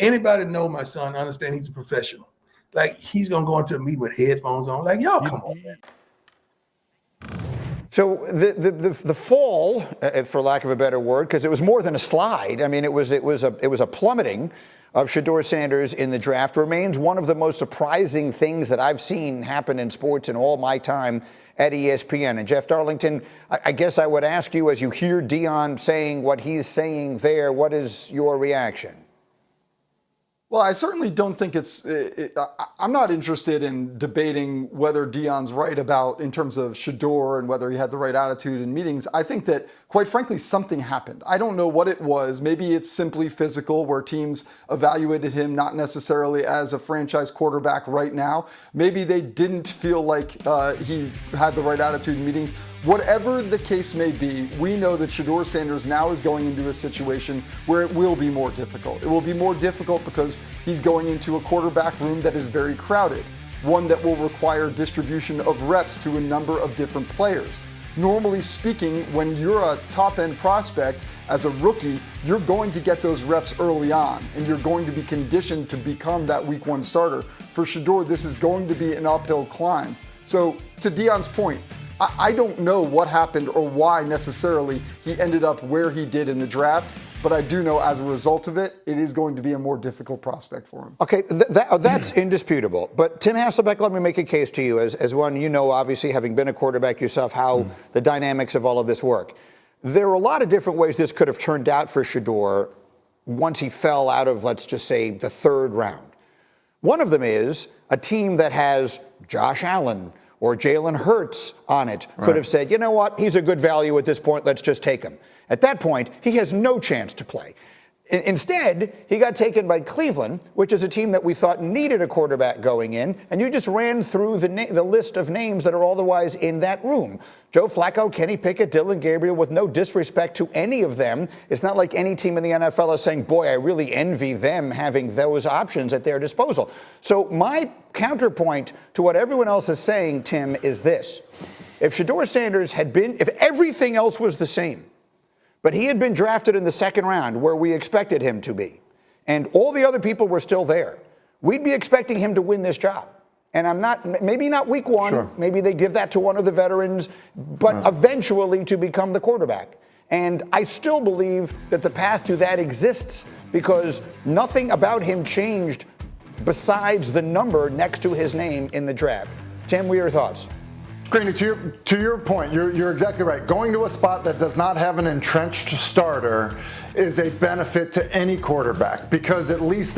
Anybody know my son, understand he's a professional. Like, he's going to go into a meeting with headphones on. Like, y'all, come on, man. So the fall, for lack of a better word, because it was more than a slide. I mean, it was a plummeting of Shedeur Sanders in the draft, remains one of the most surprising things that I've seen happen in sports in all my time at ESPN. And Jeff Darlington, I guess I would ask you, as you hear Deion saying what he's saying there, what is your reaction? Well, I certainly don't think I'm not interested in debating whether Deion's right about in terms of Shedeur and whether he had the right attitude in meetings. I think that, quite frankly, something happened. I don't know what it was. Maybe it's simply physical, where teams evaluated him not necessarily as a franchise quarterback right now. Maybe they didn't feel like he had the right attitude in meetings. Whatever the case may be, we know that Shedeur Sanders now is going into a situation where it will be more difficult. It will be more difficult because he's going into a quarterback room that is very crowded, one that will require distribution of reps to a number of different players. Normally speaking, when you're a top-end prospect as a rookie, you're going to get those reps early on, and you're going to be conditioned to become that week one starter. For Shedeur, this is going to be an uphill climb. So, to Deion's point, I don't know what happened or why necessarily he ended up where he did in the draft, but I do know as a result of it, it is going to be a more difficult prospect for him. Okay, that's indisputable. But Tim Hasselbeck, let me make a case to you as one, you know, obviously having been a quarterback yourself, how the dynamics of all of this work. There are a lot of different ways this could have turned out for Shedeur once he fell out of, let's just say, the third round. One of them is a team that has Josh Allen or Jalen Hurts on it could have said, you know what, he's a good value at this point, let's just take him. At that point, he has no chance to play. Instead, he got taken by Cleveland, which is a team that we thought needed a quarterback going in, and you just ran through the list of names that are otherwise in that room. Joe Flacco, Kenny Pickett, Dylan Gabriel, with no disrespect to any of them. It's not like any team in the NFL is saying, boy, I really envy them having those options at their disposal. So my counterpoint to what everyone else is saying, Tim, is this. If Shedeur Sanders if everything else was the same, but he had been drafted in the second round where we expected him to be, and all the other people were still there, we'd be expecting him to win this job. And maybe not week one, maybe they give that to one of the veterans, but eventually to become the quarterback. And I still believe that the path to that exists because nothing about him changed besides the number next to his name in the draft. Tim, what are your thoughts? Greeny, to your point, you're exactly right. Going to a spot that does not have an entrenched starter is a benefit to any quarterback because at least